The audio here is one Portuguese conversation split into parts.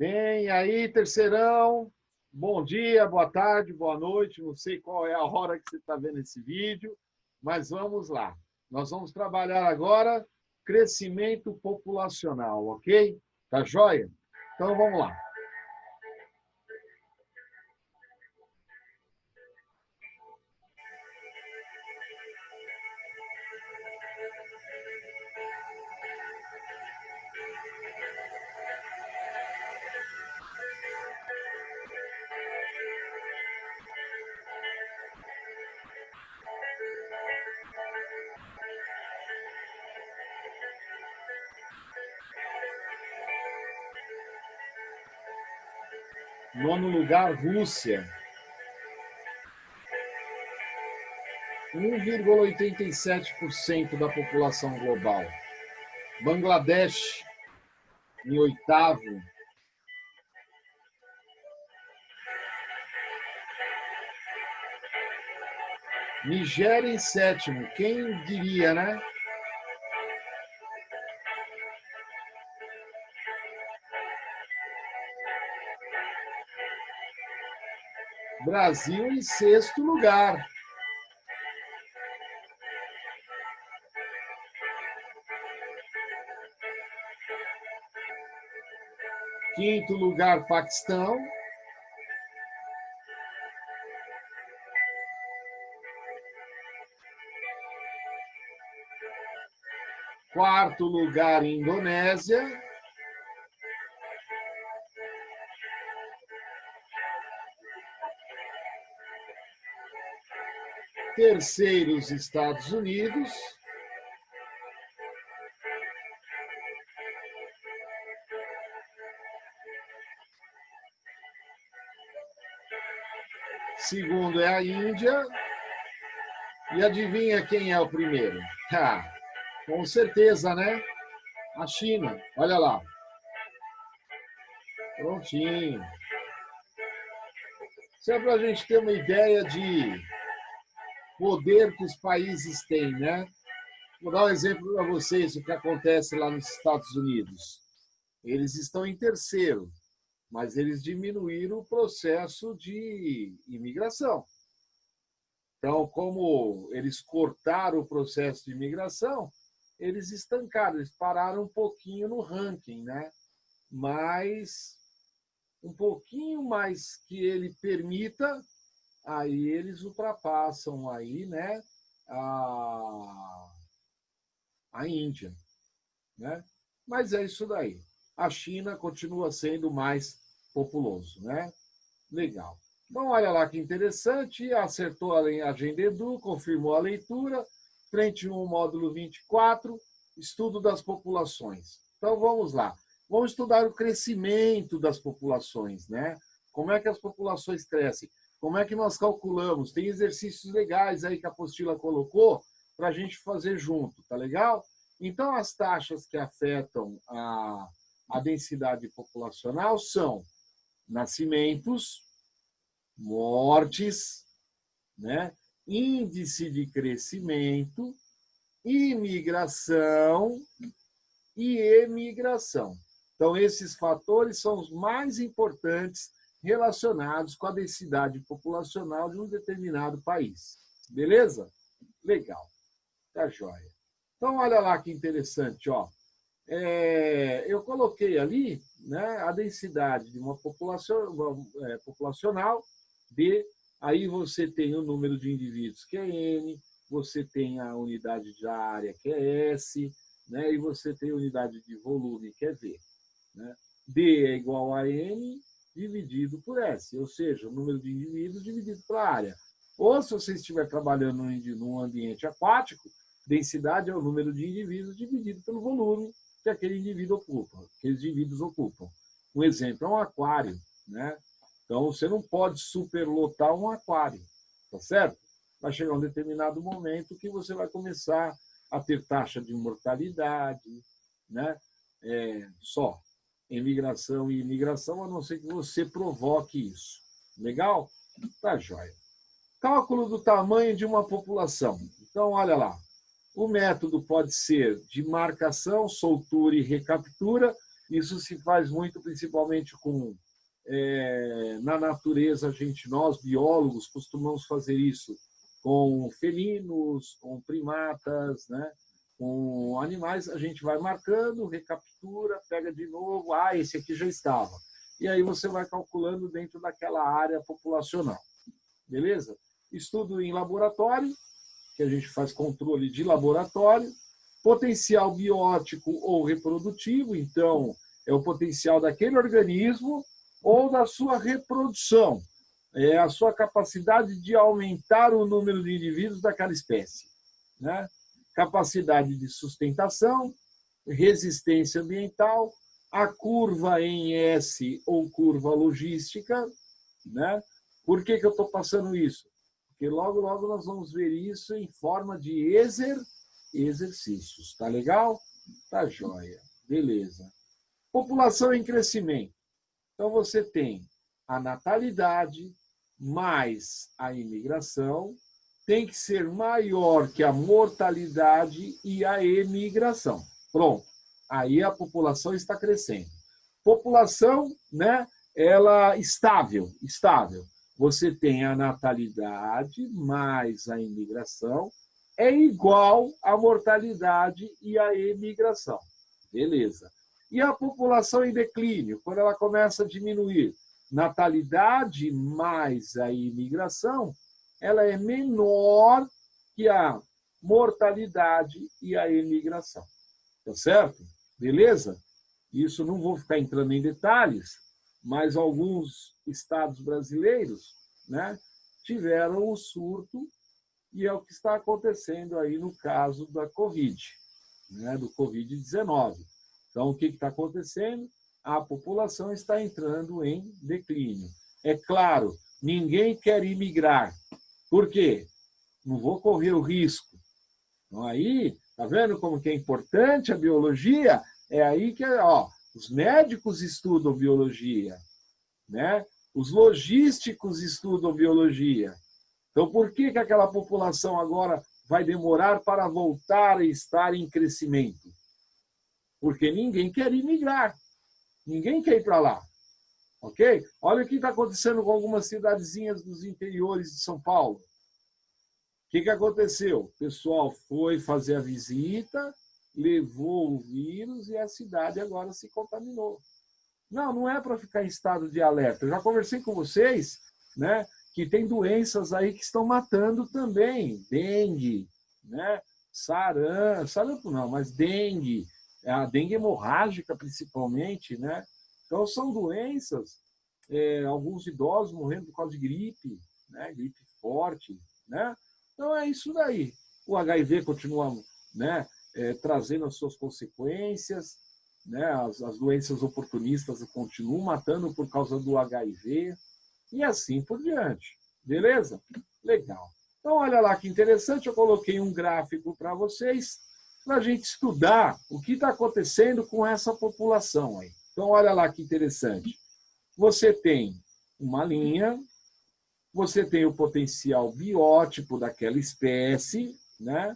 Bem, e aí, terceirão? Bom dia, boa tarde, boa noite. Não sei qual é a hora que você está vendo esse vídeo, mas vamos lá. Nós vamos trabalhar agora crescimento populacional, ok? Tá joia? Então vamos lá. Nono lugar, Rússia. 1,87% da população global. Bangladesh, em oitavo. Nigéria em sétimo. Quem diria, né? Brasil em sexto lugar. Quinto lugar, Paquistão. Quarto lugar, Indonésia. Terceiro, os Estados Unidos. Segundo é a Índia. E adivinha quem é o primeiro? Com certeza, né? A China. Olha lá. Prontinho. Isso é para a gente ter uma ideia de poder que os países têm, né? Vou dar um exemplo para vocês do que acontece lá nos Estados Unidos. Eles estão em terceiro, mas eles diminuíram o processo de imigração. Então, como eles cortaram o processo de imigração, eles estancaram, eles pararam um pouquinho no ranking, né? Mas um pouquinho mais que ele permita, aí eles ultrapassam aí, né, a Índia, né? Mas é isso daí. A China continua sendo mais populoso, né? Legal. Então, olha lá que interessante, acertou a Agenda Edu, confirmou a leitura, frente 1, módulo 24, estudo das populações. Então, vamos lá. Vamos estudar o crescimento das populações, né? Como é que as populações crescem? Como é que nós calculamos? Tem exercícios legais aí que a apostila colocou para a gente fazer junto, tá legal? Então, as taxas que afetam a densidade populacional são nascimentos, mortes, né? Índice de crescimento, imigração e emigração. Então, esses fatores são os mais importantes relacionados com a densidade populacional de um determinado país. Beleza? Legal. Tá joia. Então, olha lá que interessante, ó. Eu coloquei ali, né, a densidade de uma populacional D, aí você tem o número de indivíduos, que é N, você tem a unidade de área, que é S, né, e você tem a unidade de volume, que é V. Né? D é igual a N dividido por S, ou seja, o número de indivíduos dividido pela área. Ou se você estiver trabalhando num ambiente aquático, densidade é o número de indivíduos dividido pelo volume que aquele indivíduo ocupa, aqueles indivíduos ocupam. Um exemplo é um aquário, né? Então, você não pode superlotar um aquário, tá certo? Vai chegar um determinado momento que você vai começar a ter taxa de mortalidade, né? Só emigração e imigração, a não ser que você provoque isso. Legal? Tá joia. Cálculo do tamanho de uma população. Então, olha lá. O método pode ser de marcação, soltura e recaptura. Isso se faz muito, principalmente na natureza, nós biólogos costumamos fazer isso com felinos, com primatas, né? Com animais, a gente vai marcando, recaptura, pega de novo, esse aqui já estava. E aí você vai calculando dentro daquela área populacional. Beleza? Estudo em laboratório, que a gente faz controle de laboratório, potencial biótico ou reprodutivo, então é o potencial daquele organismo ou da sua reprodução, é a sua capacidade de aumentar o número de indivíduos daquela espécie, né? Capacidade de sustentação, resistência ambiental, a curva em S ou curva logística, né? Por que eu estou passando isso? Porque logo nós vamos ver isso em forma de exercícios. Tá legal? Tá joia. Beleza. População em crescimento. Então, você tem a natalidade mais a imigração, tem que ser maior que a mortalidade e a emigração. Pronto. Aí a população está crescendo. População, né, ela estável. Você tem a natalidade mais a imigração, é igual à mortalidade e à emigração. Beleza. E a população em declínio, quando ela começa a diminuir? Natalidade mais a imigração, ela é menor que a mortalidade e a emigração. Tá certo? Beleza? Isso não vou ficar entrando em detalhes, mas alguns estados brasileiros, né, tiveram o surto, e é o que está acontecendo aí no caso da Covid, né, do Covid-19. Então, o que está acontecendo? A população está entrando em declínio. É claro, ninguém quer imigrar. Por quê? Não vou correr o risco. Então, aí, tá vendo como que é importante a biologia? É aí que, os médicos estudam biologia, né? Os logísticos estudam biologia. Então, por que aquela população agora vai demorar para voltar a estar em crescimento? Porque ninguém quer imigrar. Ninguém quer ir para lá. Ok? Olha o que está acontecendo com algumas cidadezinhas dos interiores de São Paulo. O que aconteceu? O pessoal foi fazer a visita, levou o vírus e a cidade agora se contaminou. Não é para ficar em estado de alerta. Eu já conversei com vocês, né, que tem doenças aí que estão matando também. Dengue, né, sarampo não, mas dengue, a dengue hemorrágica principalmente, né? Então são doenças, alguns idosos morrendo por causa de gripe, né, gripe forte, né? Então é isso daí. O HIV continua, né, trazendo as suas consequências, né? As doenças oportunistas continuam matando por causa do HIV e assim por diante. Beleza? Legal. Então, olha lá que interessante, eu coloquei um gráfico para vocês, para a gente estudar o que está acontecendo com essa população aí. Então, olha lá que interessante. Você tem uma linha, você tem o potencial biótipo daquela espécie, né?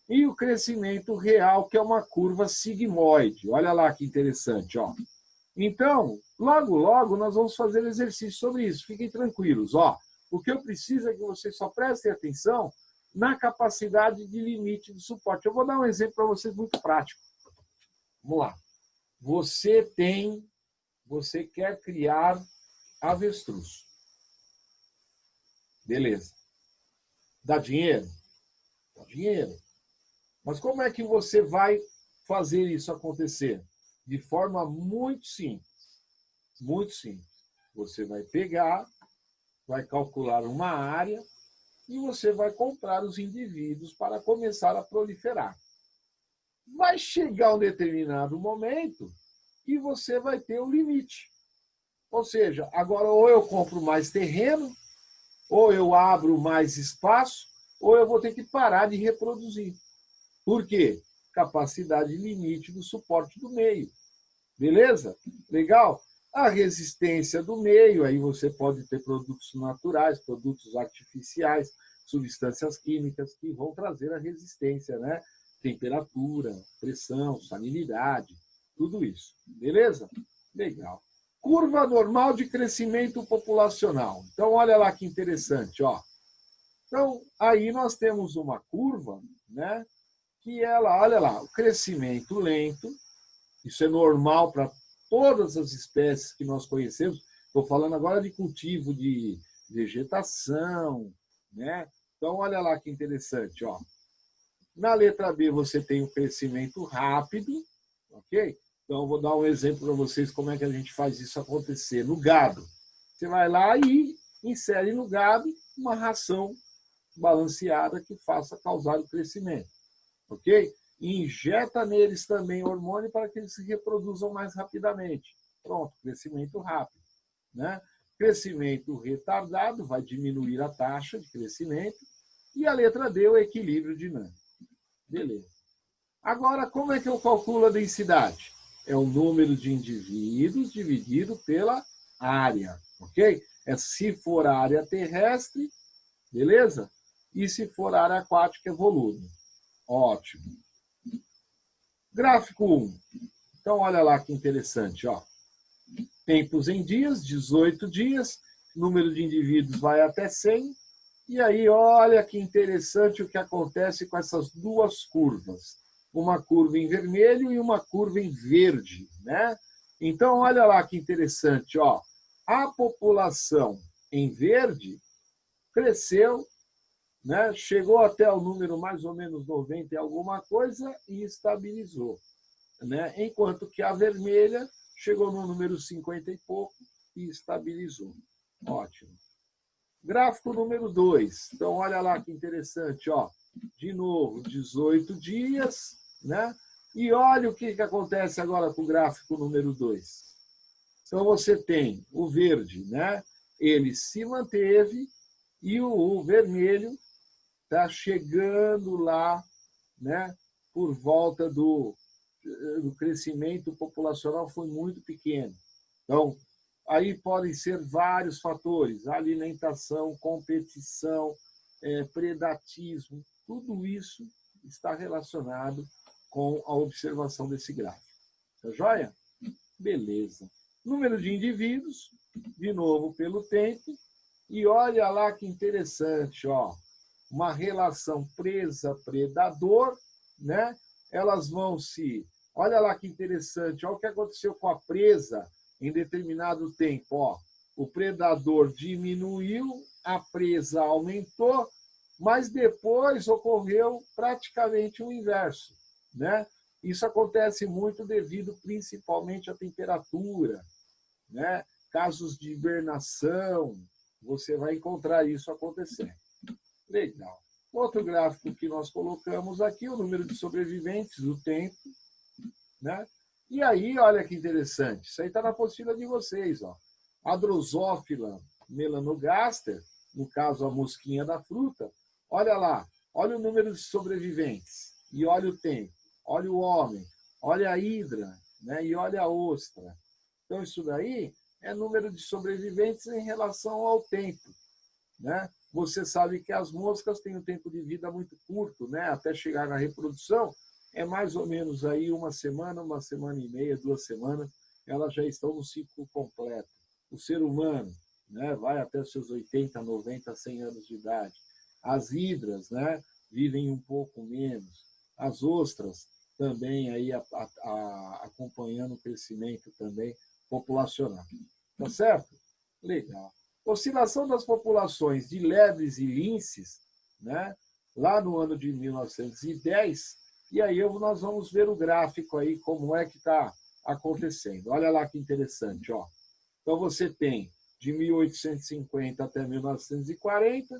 E o crescimento real, que é uma curva sigmoide. Olha lá que interessante. Ó. Então, logo nós vamos fazer exercício sobre isso. Fiquem tranquilos. Ó. O que eu preciso é que vocês só prestem atenção na capacidade de limite de suporte. Eu vou dar um exemplo para vocês muito prático. Vamos lá. Você quer criar avestruz. Beleza. Dá dinheiro? Dá dinheiro. Mas como é que você vai fazer isso acontecer? De forma muito simples. Muito simples. Você vai pegar, vai calcular uma área e você vai comprar os indivíduos para começar a proliferar. Vai chegar um determinado momento e você vai ter um limite. Ou seja, agora ou eu compro mais terreno, ou eu abro mais espaço, ou eu vou ter que parar de reproduzir. Por quê? Capacidade limite do suporte do meio. Beleza? Legal? A resistência do meio, aí você pode ter produtos naturais, produtos artificiais, substâncias químicas que vão trazer a resistência, né? Temperatura, pressão, salinidade, tudo isso. Beleza? Legal. Curva normal de crescimento populacional. Então, olha lá que interessante, ó. Então, aí nós temos uma curva, né, que ela, olha lá, o crescimento lento, isso é normal para todas as espécies que nós conhecemos. Estou falando agora de cultivo de vegetação, né? Então, olha lá que interessante, ó. Na letra B, você tem o crescimento rápido, ok? Então, eu vou dar um exemplo para vocês como é que a gente faz isso acontecer. No gado, você vai lá e insere no gado uma ração balanceada que faça causar o crescimento, ok? E injeta neles também hormônio para que eles se reproduzam mais rapidamente. Pronto, crescimento rápido, né? Crescimento retardado vai diminuir a taxa de crescimento. E a letra D, o equilíbrio dinâmico. Beleza. Agora, como é que eu calculo a densidade? É o número de indivíduos dividido pela área, ok? É se for área terrestre, beleza? E se for área aquática, é volume. Ótimo. Gráfico 1. Então, olha lá que interessante, ó. Tempos em dias, 18 dias, número de indivíduos vai até 100. E aí, olha que interessante o que acontece com essas duas curvas. Uma curva em vermelho e uma curva em verde, né? Então, olha lá que interessante, ó. A população em verde cresceu, né? Chegou até o número mais ou menos 90 e alguma coisa e estabilizou, né? Enquanto que a vermelha chegou no número 50 e pouco e estabilizou. Ótimo. Gráfico número 2. Então, olha lá que interessante, ó. De novo, 18 dias, né? E olha o que acontece agora com o gráfico número 2. Então, você tem o verde, né? Ele se manteve e o vermelho está chegando lá, né? Por volta do crescimento populacional foi muito pequeno. Então, aí podem ser vários fatores, alimentação, competição, predatismo, tudo isso está relacionado com a observação desse gráfico. Tá joia? Beleza. Número de indivíduos, de novo pelo tempo, e olha lá que interessante, ó, uma relação presa-predador, né? Elas vão se... Olha lá que interessante, olha o que aconteceu com a presa em determinado tempo. Ó, o predador diminuiu, a presa aumentou, mas depois ocorreu praticamente o inverso, né? Isso acontece muito devido principalmente à temperatura, né? Casos de hibernação, você vai encontrar isso acontecendo. Legal. Outro gráfico que nós colocamos aqui, o número de sobreviventes, o tempo, né? E aí, olha que interessante, isso aí está na apostila de vocês, ó. A Drosophila melanogaster, no caso a mosquinha da fruta, olha lá, olha o número de sobreviventes, e olha o tempo, olha o homem, olha a hidra, né? E olha a ostra. Então, isso daí é número de sobreviventes em relação ao tempo, né? Você sabe que as moscas têm um tempo de vida muito curto, né? Até chegar na reprodução, é mais ou menos aí uma semana e meia, 2 semanas, elas já estão no ciclo completo. O ser humano, né, vai até os seus 80, 90, 100 anos de idade. As hidras, né, vivem um pouco menos. As ostras também aí acompanhando o crescimento também populacional. Tá certo? Legal. Oscilação das populações de lebres e linces, né, lá no ano de 1910, e aí nós vamos ver o gráfico aí, como é que está acontecendo. Olha lá que interessante, ó. Então, você tem de 1850 até 1940,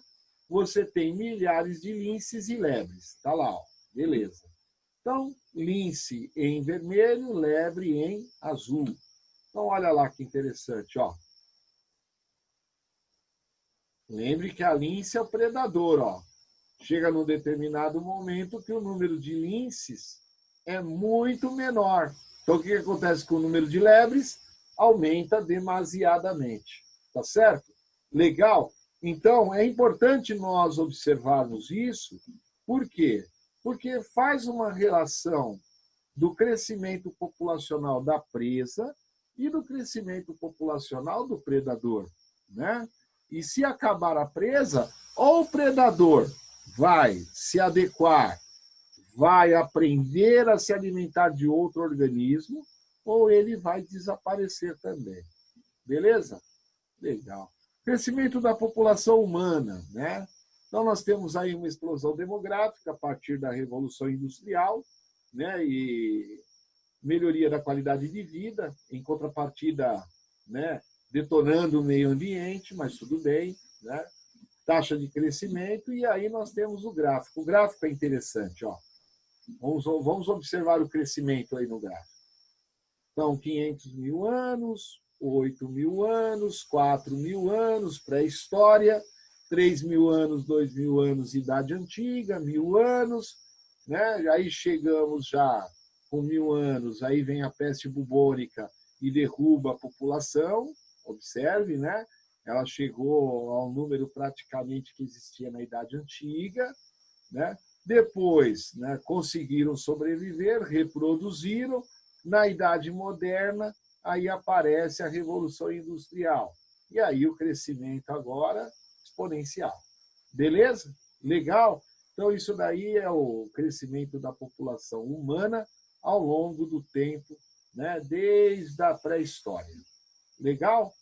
você tem milhares de linces e lebres. Está lá, ó. Beleza. Então, lince em vermelho, lebre em azul. Então, olha lá que interessante, ó. Lembre que a lince é o predador, ó. Chega num determinado momento que o número de linces é muito menor. Então, o que acontece com o número de lebres? Aumenta demasiadamente. Tá certo? Legal? Então, é importante nós observarmos isso. Por quê? Porque faz uma relação do crescimento populacional da presa e do crescimento populacional do predador, né? E se acabar a presa, ou o predador vai se adequar, vai aprender a se alimentar de outro organismo, ou ele vai desaparecer também. Beleza? Legal. Crescimento da população humana, né? Então, nós temos aí uma explosão demográfica a partir da Revolução Industrial, né? E melhoria da qualidade de vida, em contrapartida, né? Detonando o meio ambiente, mas tudo bem, né? Taxa de crescimento, e aí nós temos o gráfico. O gráfico é interessante, ó. Vamos observar o crescimento aí no gráfico. Então, 500 mil anos, 8 mil anos, 4 mil anos, pré-história, 3 mil anos, 2 mil anos, idade antiga, 1000 anos, né? Aí chegamos já com 1000 anos, aí vem a peste bubônica e derruba a população, observe, né? Ela chegou ao número praticamente que existia na idade antiga, né? Depois, né, conseguiram sobreviver, reproduziram. Na Idade Moderna, aí aparece a Revolução Industrial. E aí o crescimento agora exponencial. Beleza? Legal? Então, isso daí é o crescimento da população humana ao longo do tempo, né, desde a pré-história. Legal?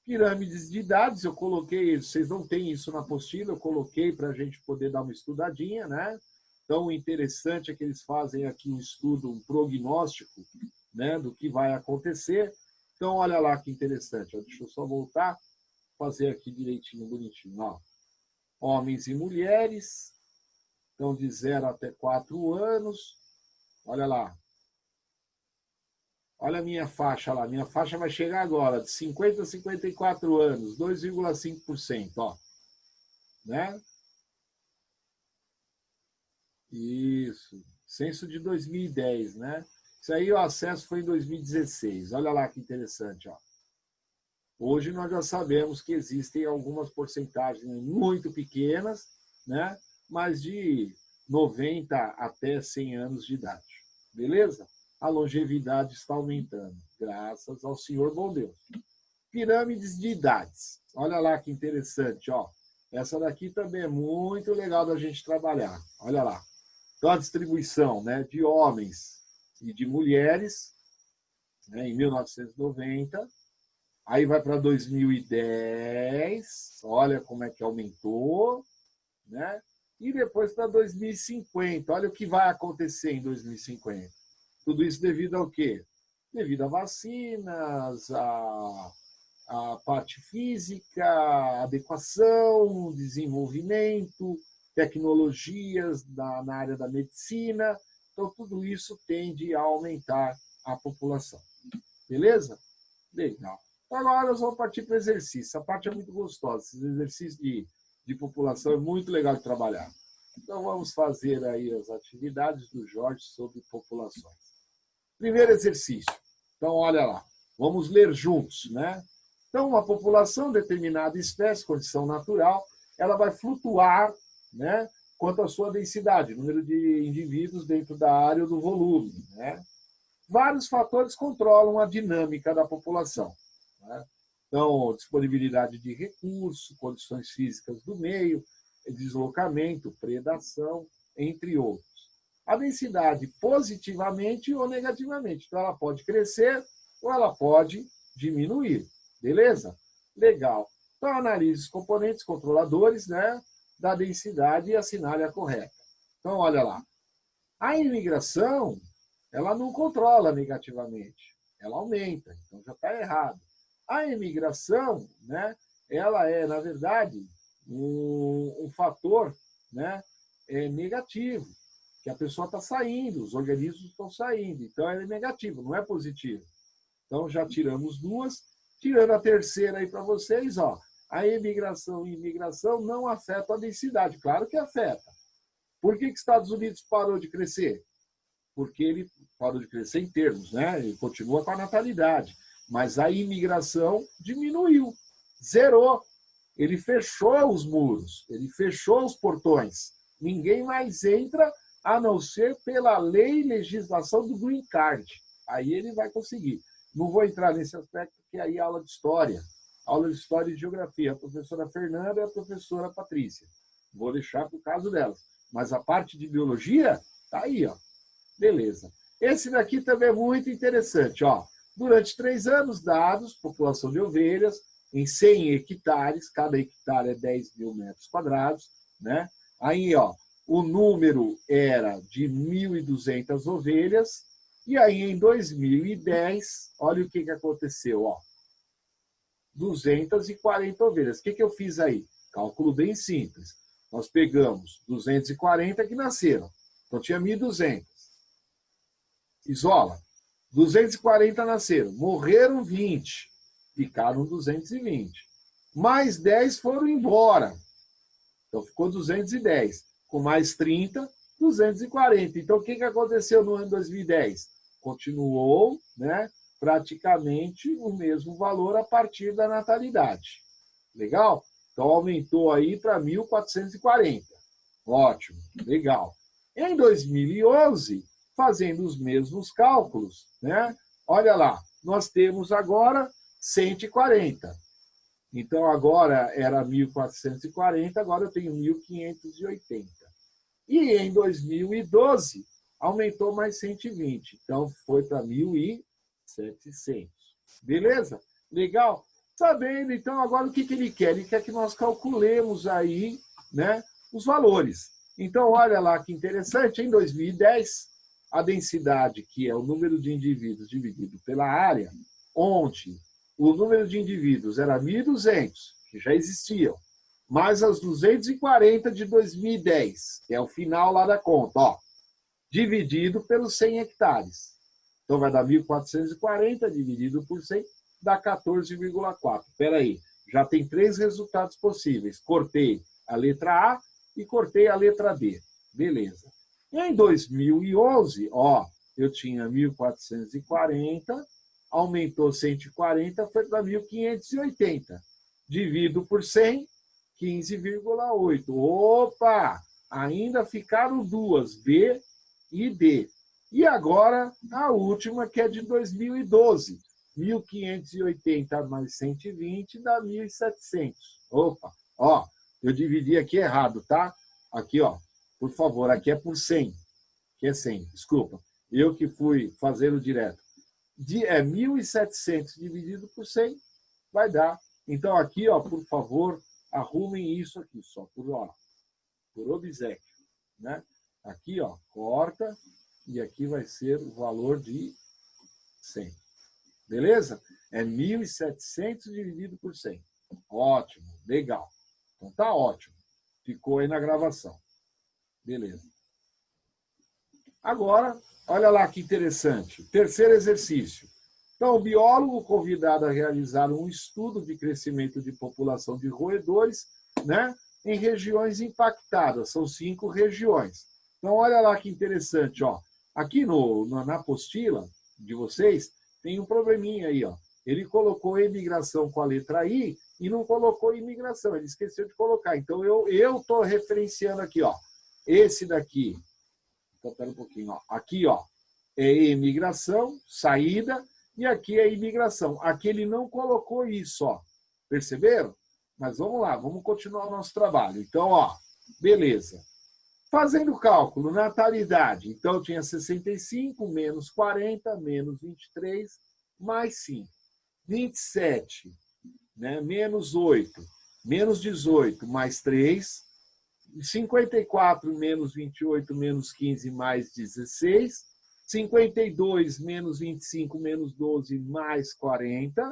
Pirâmides de idades, eu coloquei, vocês não têm isso na apostila, eu coloquei para a gente poder dar uma estudadinha, né? Então, o interessante é que eles fazem aqui um estudo, um prognóstico, né, do que vai acontecer. Então, olha lá que interessante. Deixa eu só voltar, fazer aqui direitinho, bonitinho. Ó. Homens e mulheres, então de 0 até 4 anos. Olha lá. Olha a minha faixa lá. Minha faixa vai chegar agora, de 50 a 54 anos, 2,5%. Ó. Né? Isso. Censo de 2010, né? Isso aí, o acesso foi em 2016. Olha lá que interessante, ó. Hoje nós já sabemos que existem algumas porcentagens muito pequenas, né? Mas de 90 até 100 anos de idade. Beleza? A longevidade está aumentando, graças ao Senhor bom Deus. Pirâmides de idades. Olha lá que interessante, ó. Essa daqui também é muito legal da gente trabalhar. Olha lá. Então, a distribuição, né, de homens e de mulheres, né, em 1990, aí vai para 2010, olha como é que aumentou, né? E depois para 2050, olha o que vai acontecer em 2050. Tudo isso devido ao quê? Devido a vacinas, a parte física, adequação, desenvolvimento, tecnologias na área da medicina. Então, tudo isso tende a aumentar a população. Beleza? Legal. Agora, nós vamos partir para o exercício. Essa parte é muito gostosa. Esse exercício de população é muito legal de trabalhar. Então, vamos fazer aí as atividades do Jorge sobre populações. Primeiro exercício. Então, olha lá. Vamos ler juntos, né? Então, uma população, determinada espécie, condição natural, ela vai flutuar, né, quanto à sua densidade, número de indivíduos dentro da área ou do volume. Né? Vários fatores controlam a dinâmica da população. Né? Então, disponibilidade de recursos, condições físicas do meio, deslocamento, predação, entre outros. A densidade positivamente ou negativamente. Então, ela pode crescer ou ela pode diminuir. Beleza? Legal. Então, analise os componentes controladores, né, da densidade e assinale a correta. Então, olha lá. A imigração, ela não controla negativamente, ela aumenta, então já está errado. A imigração, né, ela é, na verdade, um fator, né, negativo, que a pessoa está saindo, os organismos estão saindo, então ela é negativo, não é positivo. Então, já tiramos duas, tirando a terceira aí para vocês, ó. A emigração e imigração não afetam a densidade. Claro que afeta. Por que os Estados Unidos parou de crescer? Porque ele parou de crescer em termos, né? Ele continua com a natalidade. Mas a imigração diminuiu, zerou. Ele fechou os muros, ele fechou os portões. Ninguém mais entra a não ser pela lei e legislação do Green Card. Aí ele vai conseguir. Não vou entrar nesse aspecto, porque aí é aula de história. Aula de história e geografia. A professora Fernanda e a professora Patrícia. Vou deixar para o caso delas. Mas a parte de biologia, tá aí, ó. Beleza. Esse daqui também é muito interessante, ó. Durante 3 anos, dados, população de ovelhas, em 100 hectares, cada hectare é 10 mil metros quadrados, né? Aí, ó, o número era de 1.200 ovelhas, e aí em 2010, olha o que aconteceu, ó. 240 ovelhas. O que eu fiz aí? Cálculo bem simples. Nós pegamos 240 que nasceram, então tinha 1.200. Isola. 240 nasceram, morreram 20, ficaram 220. Mais 10 foram embora, então ficou 210. Com mais 30, 240. Então, o que aconteceu no ano 2010? Continuou, né, praticamente o mesmo valor a partir da natalidade. Legal? Então, aumentou aí para 1.440. Ótimo, legal. Em 2011, fazendo os mesmos cálculos, né? Olha lá, nós temos agora 140. Então, agora era 1.440, agora eu tenho 1.580. E em 2012, aumentou mais 120. Então, foi para 1.700. Beleza? Legal? Sabendo, então, agora o que ele quer? Ele quer que nós calculemos aí, né, os valores. Então, olha lá que interessante, em 2010, a densidade, que é o número de indivíduos dividido pela área, onde o número de indivíduos era 1.200, que já existiam, mais as 240 de 2010, que é o final lá da conta, ó, dividido pelos 100 hectares. Então, vai dar 1.440 dividido por 100, dá 14,4. Espera aí, já tem 3 resultados possíveis. Cortei a letra A e cortei a letra B. Beleza. Em 2011, ó, eu tinha 1.440, aumentou 140, foi para 1.580. Divido por 100, 15,8. Opa! Ainda ficaram 2, B e D. E agora, a última, que é de 2012. 1.580 mais 120 dá 1.700. Opa! Ó, eu dividi aqui errado, tá? Aqui, ó. Por favor, aqui é por 100. Aqui é 100, desculpa. Eu que fui fazer o direto. É 1.700 dividido por 100, vai dar. Então, aqui, ó, por favor, arrumem isso aqui, só por obséquio. Né? Aqui, ó, corta, e aqui vai ser o valor de 100. Beleza? É 1.700 dividido por 100. Ótimo, legal. Então, tá ótimo. Ficou aí na gravação. Beleza. Agora, olha lá que interessante. Terceiro exercício. Então, o biólogo convidado a realizar um estudo de crescimento de população de roedores, né, em regiões impactadas. São 5 regiões. Então, olha lá que interessante. Ó. Aqui na apostila de vocês, tem um probleminha aí. Ó. Ele colocou imigração com a letra I e não colocou imigração. Ele esqueceu de colocar. Então, eu estou referenciando aqui. Ó. Esse daqui. Então, espera um pouquinho. Ó. Aqui, ó, é imigração, saída, e aqui é imigração. Aqui ele não colocou isso, ó. Perceberam? Mas vamos lá, vamos continuar o nosso trabalho. Então, ó, beleza. Fazendo o cálculo, natalidade. Então, eu tinha 65, menos 40, menos 23, mais 5. 27, né, menos 8, menos 18, mais 3. 54 menos 28 menos 15 mais 16, 52 menos 25 menos 12 mais 40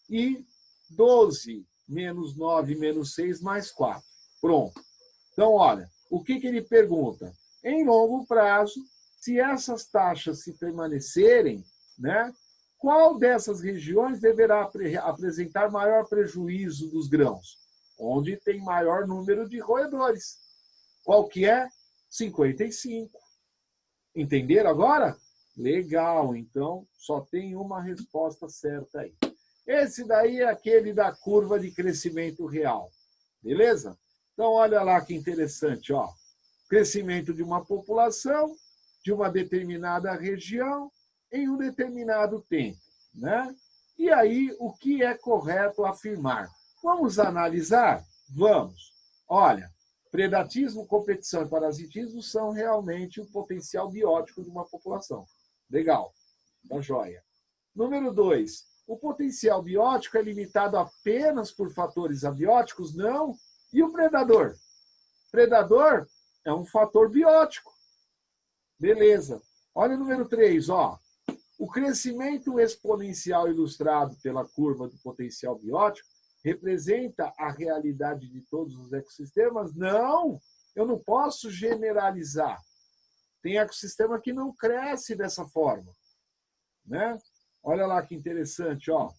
e 12 menos 9 menos 6 mais 4. Pronto. Então, olha, o que ele pergunta? Em longo prazo, se essas taxas se permanecerem, né, qual dessas regiões deverá apresentar maior prejuízo dos grãos? Onde tem maior número de roedores. Qual que é? 55. Entenderam agora? Legal, então só tem uma resposta certa aí. Esse daí é aquele da curva de crescimento real. Beleza? Então olha lá que interessante, ó. crescimento de uma população, de uma determinada região, em um determinado tempo, né? E aí, o que é correto afirmar? Vamos analisar? Vamos. Olha, predatismo, competição e parasitismo são realmente o potencial biótico de uma população. Legal, tá joia. Número 2, o potencial biótico é limitado apenas por fatores abióticos? Não. E o predador? Predador é um fator biótico. Beleza. Olha o número 3, ó. O crescimento exponencial ilustrado pela curva do potencial biótico representa a realidade de todos os ecossistemas? Não, eu não posso generalizar. Tem ecossistema que não cresce dessa forma, né? Olha lá que interessante, ó.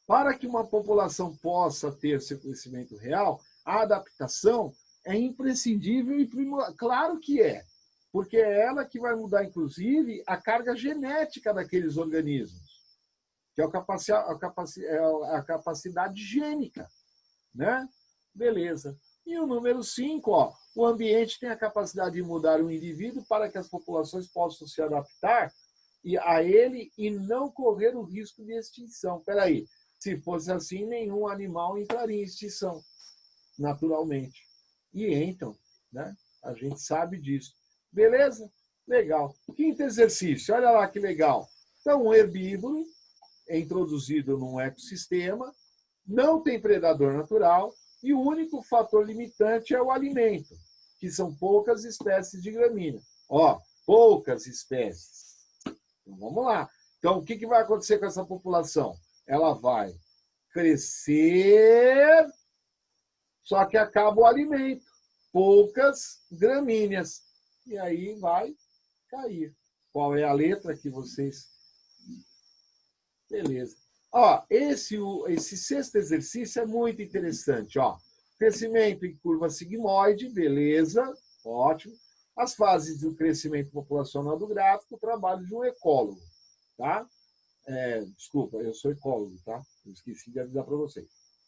Para que uma população possa ter seu crescimento real, a adaptação é imprescindível e claro que é, porque é ela que vai mudar, inclusive, a carga genética daqueles organismos, que é a capacidade gênica, né? Beleza. E o número 5, ó, o ambiente tem a capacidade de mudar o indivíduo para que as populações possam se adaptar a ele e não correr o risco de extinção. Espera aí, se fosse assim, nenhum animal entraria em extinção, naturalmente. E entram, né? A gente sabe disso. Beleza? Legal. Quinto exercício, olha lá que legal. Então, um herbívoro é introduzido num ecossistema, não tem predador natural e o único fator limitante é o alimento, que são poucas espécies de gramínea. Ó, poucas espécies. Então, vamos lá. Então, o que vai acontecer com essa população? Ela vai crescer, só que acaba o alimento. Poucas gramíneas. E aí vai cair. Qual é a letra que vocês... Beleza. Ó, esse sexto exercício é muito interessante. Ó. Crescimento em curva sigmoide, beleza, ótimo. As fases do crescimento populacional do gráfico, o trabalho de um ecólogo. Tá? Desculpa, eu sou ecólogo, tá? Eu esqueci de avisar para vocês.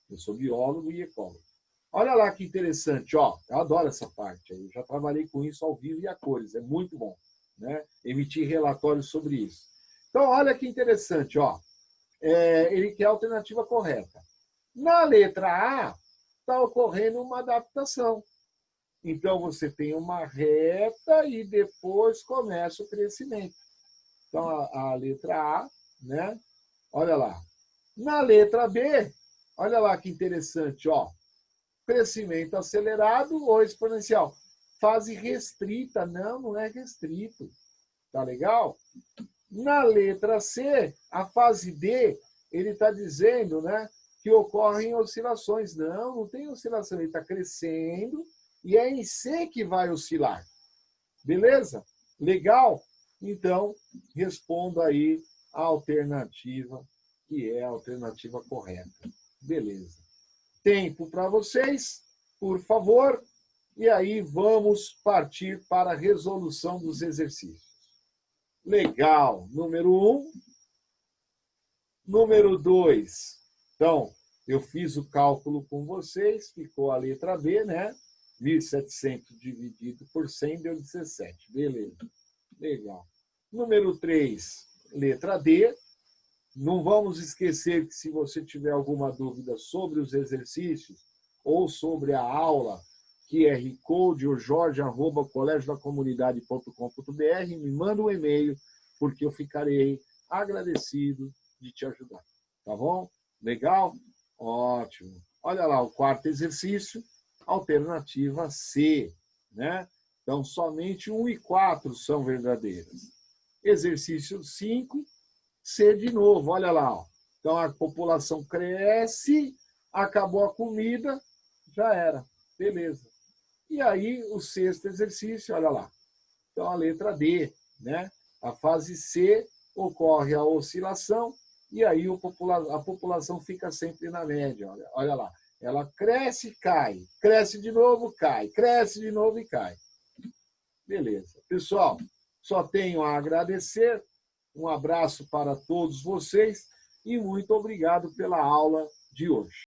Eu sou biólogo e ecólogo. Olha lá que interessante, ó. Eu adoro essa parte. Eu já trabalhei com isso ao vivo e a cores. É muito bom, né? Emitir relatórios sobre isso. Então, olha que interessante, ó. Ele quer a alternativa correta. Na letra A, está ocorrendo uma adaptação. Então, você tem uma reta e depois começa o crescimento. Então, a letra A, né? Olha lá. Na letra B, olha lá que interessante, ó. Crescimento acelerado ou exponencial. Fase restrita. Não, não é restrito. Tá legal? Na letra C, a fase D, ele está dizendo, né, que ocorrem oscilações. Não, não tem oscilação. Ele está crescendo e é em C que vai oscilar. Beleza? Legal? Então, respondo aí a alternativa, que é a alternativa correta. Beleza. Tempo para vocês, por favor. E aí vamos partir para a resolução dos exercícios. Legal. Número 1. Número 2. Então, eu fiz o cálculo com vocês, ficou a letra B, né? 1.700 dividido por 100 deu 17. Beleza. Legal. Número 3, letra D. Não vamos esquecer que se você tiver alguma dúvida sobre os exercícios ou sobre a aula, QR Code ou jorge@colégiodacomunidade.com.br, me manda um e-mail, porque eu ficarei agradecido de te ajudar. Tá bom? Legal? Ótimo. Olha lá o quarto exercício, alternativa C, né? Então, somente 1 e 4 são verdadeiras. Exercício 5, C de novo, olha lá. Ó. Então, a população cresce, acabou a comida, já era. Beleza. E aí, o sexto exercício, olha lá. Então, a letra D, né? A fase C ocorre a oscilação e aí a população fica sempre na média. Olha lá. Ela cresce e cai. Cresce de novo, cai. Cresce de novo e cai. Beleza. Pessoal, só tenho a agradecer. Um abraço para todos vocês e muito obrigado pela aula de hoje.